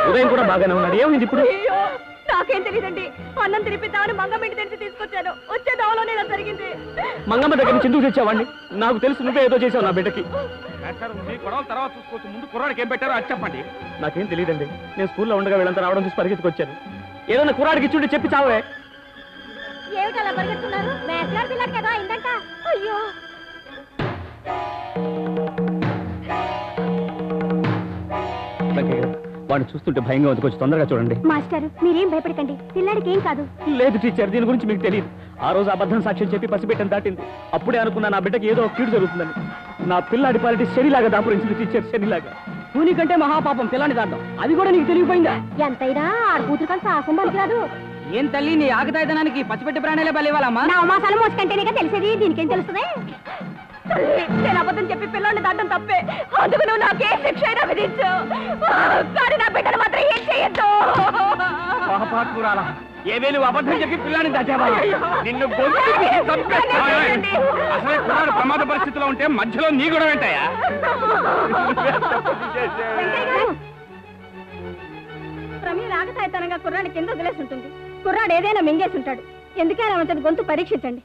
ఉదయం కూడా బాగానే ఉన్నాడు, ఏమైంది ఇప్పుడు? నాకేం తెలియదండి, అన్నం తినిపిద్దామని మంగమ్మ ఇంటి తెరిచి తీసుకొచ్చాను. వచ్చే దావలోనే ఇలా జరిగింది. మంగమ్మ దగ్గర నుంచి ఎందుకు తెచ్చావండి? నాకు తెలుసు నువ్వే ఏదో చేసావు నా బిడ్డకి. గొడవలు తర్వాత చూసుకోవచ్చు, ముందు కుర్రాడికి ఏం పెట్టారో అది చెప్పండి. నాకేం తెలియదండి, నేను స్కూల్లో ఉండగా వీళ్ళంతా రావడం చూసి పరిగెత్తుకొచ్చాను. ఏదన్నా కుర్రాడికి ఇచ్చుంటే చెప్పి చావే. ఏమిటి అలా పరిగెత్తున్నారు? మేస్లార్ పిల్లలు కదా ఇందంట. అయ్యో వాడిని చూస్తుంటే భయంగా ఉంది, కొంచెం తొందరగా చూడండి. మాస్టర్ మీరేం భయపడకండి, పిల్లాడికి ఏం కాదు. లేదు టీచర్, దీని గురించి మీకు తెలియదు. ఆ రోజు అబద్ధం సాక్ష్యం చెప్పి పసిబిడ్డను దాటింది. అప్పుడే అనుకున్నా నా బిడ్డకి ఏదో కీడు జరుగుతుందని. నా పిల్లాడి పాలిటీ శనిలాగా దాపురించింది టీచర్, శనిలాగా. పూని కంటే మహాపాపం పిల్లాన్ని దాటం, అది కూడా నీకు తెలియపోయిందా? ఎంతైనా ఆరు కూతురు కలిసి ఆసంబానికి రాదు. ఏం తల్లి, నీ ఆగతాయితనానికి పసిపెట్టి ప్రాణాలే బలివ్వాలమ్మా. నా మాసాలు మోసుకంటేనే తెలిసేది, దీనికేం తెలుస్తుంది? నేను అబద్ధం చెప్పి పిల్లల్ని దాటం తప్పే, అందుకు నువ్వు నాకే శిక్ష అయినా విధించు, కానీ నా బిడ్డను మాత్రం ఏం చేయొద్దు. ఏమే నువ్వు అబద్ధం చెప్పి పిల్లాన్ని దాటావా? నిన్ను అసలే కుర్రాడు ప్రమాద పరిస్థితిలో ఉంటే మధ్యలో నీ కూడా వెంటాయా? ప్రమీల ఆగతాయితనంగా కుర్రాడికి కింద వదిలేసి ఉంటుంది. కుర్రాడు ఏదైనా మింగేసి ఉంటాడు. ఎందుకైనా అతని గొంతు పరీక్షించండి.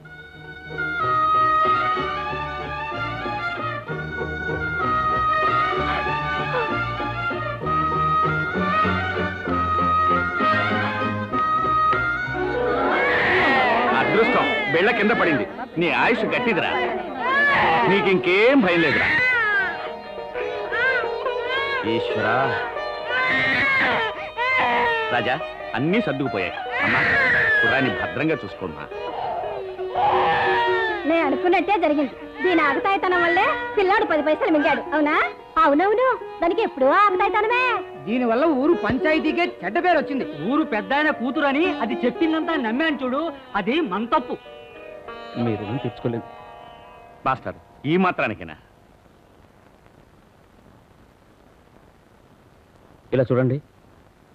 అదృష్టం బెళ్ళ కింద పడింది, నీ ఆయుష్ గట్టిదిరా, నీకింకేం భయం లేదురా. ఈశ్వరా. రాజా, అన్నీ సర్దుకుపోయాయి. అమ్మా, కుర్రాన్ని భద్రంగా చూసుకోమ్మా. నేను అనుకున్నట్టే జరిగింది. దీని ఆగతాయితనం వల్లే పిల్లాడు 10 పైసలు మింగాడు. అవునా? అవునవును, దానికి ఎప్పుడూ ఆగతాయితనమే. దీని వల్ల ఊరు పంచాయతీకే చెడ్డ పేరు వచ్చింది. ఊరు పెద్ద ఆయన కూతురు అని అది చెప్పిందంతా నమ్మాను చూడు, అది మన తప్పు. మీరు తెచ్చుకోలేదు మాస్టర్, ఈ మాత్రానికేనా? ఇలా చూడండి,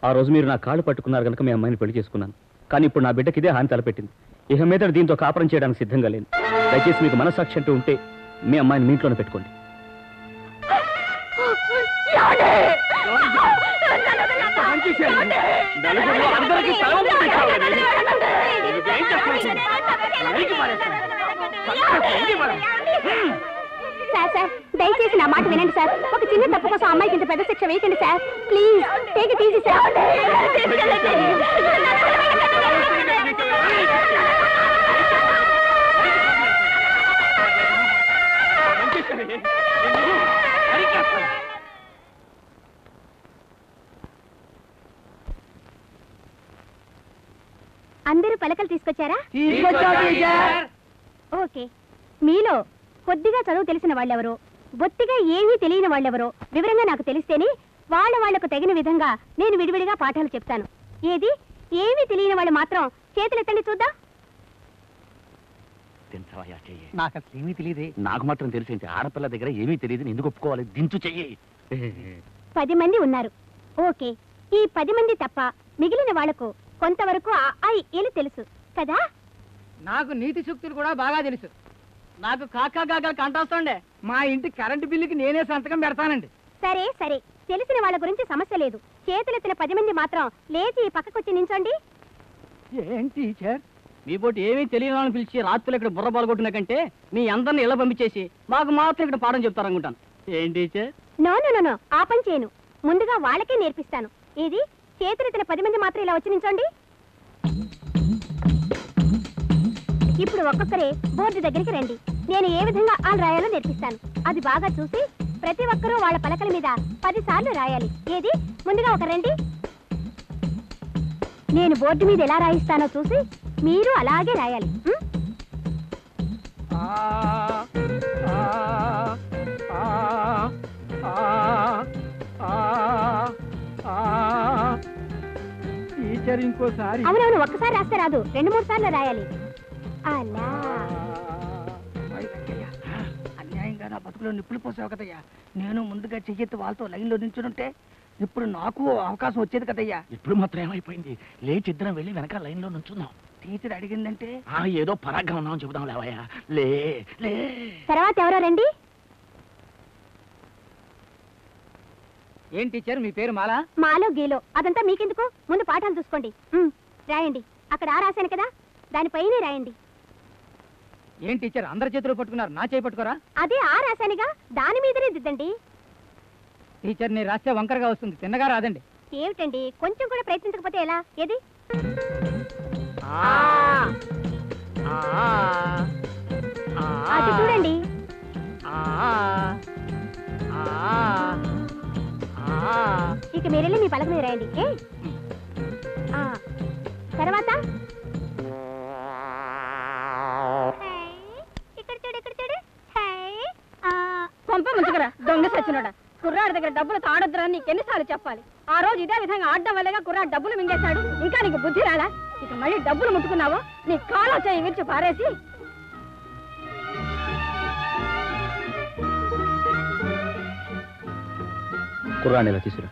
ఆ రోజు మీరు నా కాళ్ళు పట్టుకున్నారు కనుక మీ అమ్మాయిని పెళ్లి చేసుకున్నాను. కానీ ఇప్పుడు నా బిడ్డకి ఇదే హాని తలపెట్టింది. ఇక మీద దీంతో కాపురం చేయడానికి సిద్ధంగా లేను. దయచేసి మీకు మనస్సాక్షి అంటూ ఉంటే మీ అమ్మాయిని మీ ఇంట్లోనే పెట్టుకోండి. సార్ సార్, దయచేసి నా మాట వినండి సార్. ఒక చిన్న తప్పు కోసం అమ్మాయికి ఇంత పెద్ద శిక్ష వేయకండి sir. Please take it easy sir. అందరూ పలకలు తీసుకొచ్చారా? ఓకే. మీలో కొద్దిగా చదువు తెలిసిన వాళ్ళెవరో, బొత్తిగా ఏమీ తెలియని వాళ్ళెవరో వివరంగా నాకు తెలిస్తేనే వాళ్లకు తగిన విధంగా నేను విడివిడిగా పాఠాలు చెప్తాను. ఏది ఏమీ తెలియని వాళ్ళు మాత్రం చేతులెత్తండి చూద్దాం. నాకు అసలు ఏమీ తెలియదే. నాకు మాత్రం తెలిసింది, ఆడపిల్ల దగ్గర ఏమీ తెలియదు, ఎందుకు ఒప్పుకోవాలి? దించు చెయ్యి. 10 మంది ఉన్నారు. ఓకే, ఈ 10 మంది తప్ప మిగిలిన వాళ్లకు కొంతవరకు ఏలు తెలుసు కదా? నాకు నీతి సూక్తులు కూడా బాగా తెలుసు. నాకు కాకా గాగలు కంటొస్తుండే. మా ఇంటి కరెంటు బిల్లుకి నేనే సంతకం పెడతానండి. సరే సరే, తెలిసిన వాళ్ళ గురించి సమస్య లేదు. చేతులెత్తిన 10 మంది మాత్రం లేచి పక్కకొచ్చి నించోండి. ఏం టీచర్, మీ పోటీ ఏమీ తెలియని వాళ్ళని పిలిచి రాత్రులు ఇక్కడ బుర్ర పాల్గొట్టిన కంటే మీ అందరిని ఇలా పంపించేసి మాకు మాత్రం ఇక్కడ పాఠం చెప్తారనుకుంటాను. ఏం teacher? No no no no, ఆ పని చేయను. ముందుగా వాళ్ళకే నేర్పిస్తాను. ఇది చేతులెత్తిన 10 మంది మాత్రం ఇలా వచ్చి నించోండి. ఇప్పుడు ఒక్కొక్కరే బోర్డు దగ్గరికి రండి. నేను ఏ విధంగా ఆలు రాయాలో నేర్పిస్తాను. అది బాగా చూసి ప్రతి ఒక్కరూ వాళ్ళ పలకల మీద 10 సార్లు రాయాలి. ఏది? ముందుగా ఒక రండి. నేను బోర్డు మీద ఎలా రాయిస్తానో చూసి మీరు అలాగే రాయాలి. టీచర్ ఇంకోసారి. అవునవును, ఒక్కసారి రాస్తే రాదు, 2-3 సార్లు రాయాలి. అలా అన్యాయంగా నా బతుకులో నిప్పులు పోసావు కదయ్యా. నేను ముందుగా చెయ్యెత్తి వాళ్ళతో లైన్లో నించుంటే ఇప్పుడు నాకు అవకాశం వచ్చేది కదయ్యా. ఇప్పుడు మాత్రం ఏమైపోయింది? లేచి ఇద్దరం వెళ్ళి వెనక లైన్లో నుంచున్నాం. టీచర్ అడిగిందంటే ఏదో పరాగ్గా ఉన్నామని చెబుదాం లేవయ్యా. లే లే. తర్వాత ఎవరో రండి. ఏం టీచర్ మీ పేరు మాలా? మాలో గీలో అదంతా మీకెందుకు? ముందు పాఠాలు చూసుకోండి. రాయండి. అక్కడ ఆ రాశాను కదా, దానిపైనే రాయండి. ఏం టీచర్ అందరి చేతులు పట్టుకున్నారు, నా చేయి పట్టుకోరా? అదే ఆ రాశానుగా, దాని మీదనే దిద్దండి. టీచర్ నీ రాస్తే వంకరగా వస్తుంది, తిన్నగా రాదండి. ఏమిటండి, కొంచెం కూడా ప్రయత్నించకపోతే ఎలా? ఏది? అది చూడండి. ఇక మీరెళ్ళి మీ పలక మీద రాయండి. తర్వాత ఇక్కడ చూడు, ఇక్కడ చూడు. పంప ముంచుకురా దొంగ సచ్చినోడా. కుర్రాడి దగ్గర డబ్బులు తాడొద్దురా నీకెన్నిసార్లు చెప్పాలి? ఆ రోజు ఇదే విధంగా ఆడడం వల్లగా కుర్రాడు డబ్బులు మింగేశాడు. ఇంకా నీకు బుద్ధి రాలా? ఇక మళ్ళీ డబ్బులు ముట్టుకున్నావో నీ కాలా చేయి విరిచి పారేసి. కుర్రాన్ని ఇలా తీసుకురా.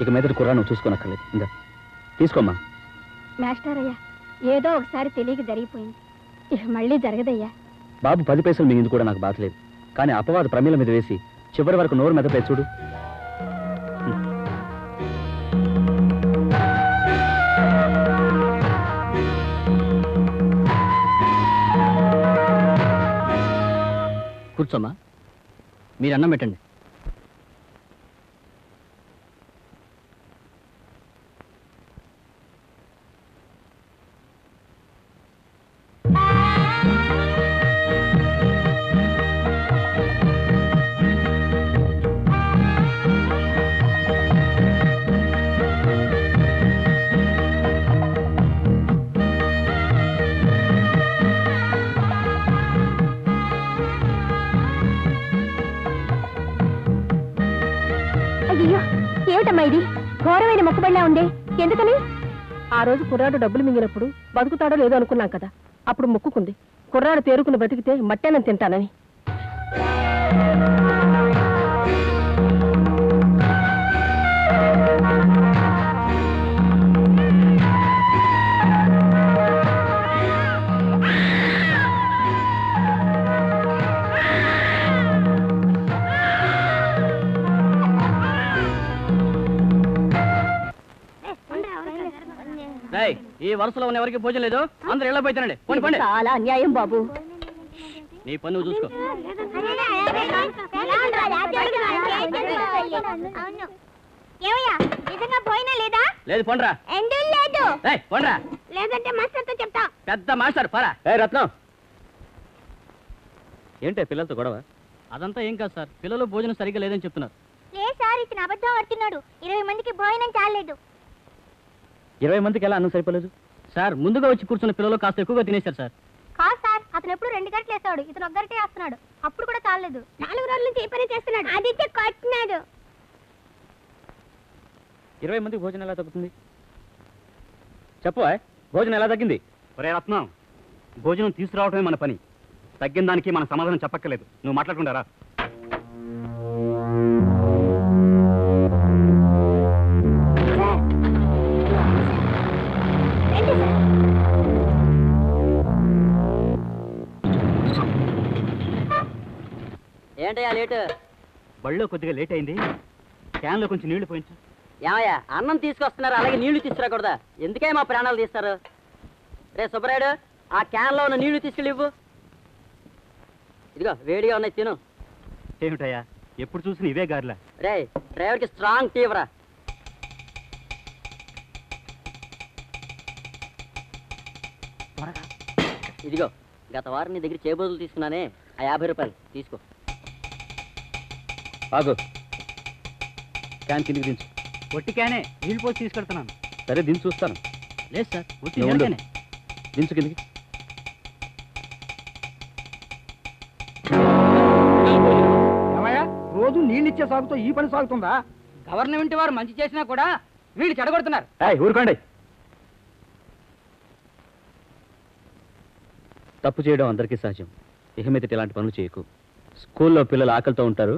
ఇక మీద కుర్రా నువ్వు చూసుకోనక్కర్లేదు. ఇంకా తీసుకోమ్మా. మాస్టర్ అయ్యా, ఏదో ఒకసారి తెలియక జరిగిపోయింది, ఇక మళ్ళీ జరగదయ్యా. బాబు 10 పైసలు మింగింది కూడా నాకు బాధలేదు, కానీ అపవాదు ప్రమీల మీద వేసి చివరి వరకు నోరు మెదపే చూడు. కూర్చోమ్మా, మీరు అన్నం పెట్టండి. అయ్యో, ఏమిటమ్మా ఇది? ఘోరమైన మొక్కుబడిలా ఉంది. ఎందుకని? ఆ రోజు కుర్రాడు డబ్బులు మింగినప్పుడు బతుకుతాడో లేదో అనుకున్నాం కదా, అప్పుడు మొక్కుకుంది కుర్రాడు తేరుకుని బతికితే మట్టేనం తింటానని. ఈ వరుసలో ఉన్న ఎవరికి భోజనం లేదు, అందరూ ఇళ్ళ పోయితేనండి. చాలా అన్యాయం బాబు. నీ పన్ను చూసుకో. నిజంగా పోయినా లేదా? లేదు పొండ్రా. ఎందుకు లేదు? పొండ్రా. లేదంటే మాస్టర్తో చెప్తా. పెద్ద మాస్టర్ పరా. రత్నం, ఏంటే పిల్లలతో గొడవ? అదంతా ఏం కాదు సార్, పిల్లలు భోజనం సరిగ్గా లేదని చెప్తున్నారు. లే సార్, ఇతను అబద్ధం ఆడుతున్నాడు. 20 మందికి భోజనం చాలేదు. 20 మందికి ఎలా అన్నం సరిపోలేదు సార్? ముందుగా వచ్చి కూర్చున్న పిల్లలు కాస్త ఎక్కువగా తినేశారు సార్. కాదు సార్, అతను ఎప్పుడు 2 గంటలు వేస్తాడు, ఇతను 1 గంటే వేస్తున్నాడు. అప్పుడు కూడా చాలేదు. 4 రోజుల నుంచి ఏ పని చేస్తున్నాడు. అది కొట్టినాడు. 20 మందికి భోజనం ఎలా తగ్గుతుంది చెప్పు. భోజనం ఎలా తగ్గింది? ఒరే రత్నం, భోజనం తీసుకురావటమే మన పని. తగ్గిన దానికి మన సమాధానం చెప్పక్కర్లేదు. నువ్వు మాట్లాడుకుంటారా? ఏంటయ్యా లేటు? బళ్ళో కొద్దిగా లేట్ అయింది, క్యాన్లో కొంచెం నీళ్లు పోయించు. ఏమయ్యా అన్నం తీసుకొస్తున్నారు, అలాగే నీళ్లు తీసుకురాకూడదా? ఎందుకే మా ప్రాణాలు తీస్తారు? రే సుబ్బరాయుడు, ఆ క్యాన్లో ఉన్న నీళ్లు తీసుకెళ్ళి ఇవ్వు. ఇదిగో వేడిగా ఉన్నాయి, తిను. ఏమిటయ్యా ఎప్పుడు చూసిన ఇవే గారిలా? రే డ్రైవర్కి స్ట్రాంగ్ టీ ఇవ్వరా. ఇదిగో గత వారం నీ దగ్గర చేబోదులు తీసుకున్నానే, ఆ 50 రూపాయలు తీసుకో. ఆగు, క్యాన్ కిందికి దించు. ఒట్టి క్యానే నీళ్ళు పోసి తీసుకెళ్తున్నాను. సరే దించు చూస్తాను. లేదు సార్, ఒట్టి నువ్వు ఉండు. నీళ్ళకేనే. దించు కిందికి. రోజు నీళ్ళు ఇచ్చే సాగుతో ఈ పని సాగుతుందా? గవర్నమెంట్ వారు మంచి చేసినా కూడా వీళ్ళు చెడగొడుతున్నారు. ఊరుకోండి. తప్పు చేయడం అందరికీ సహజం. ఇక మీదట ఇలాంటి పనులు చేయకు. స్కూల్లో పిల్లలు ఆకలితో ఉంటారు.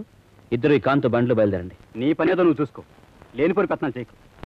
ఇద్దరు ఈ కాంతో బండ్లు బయలుదేరండి. నీ పనేదో నువ్వు చూసుకో, లేనిపోని పెత్తనాలు చేయకు.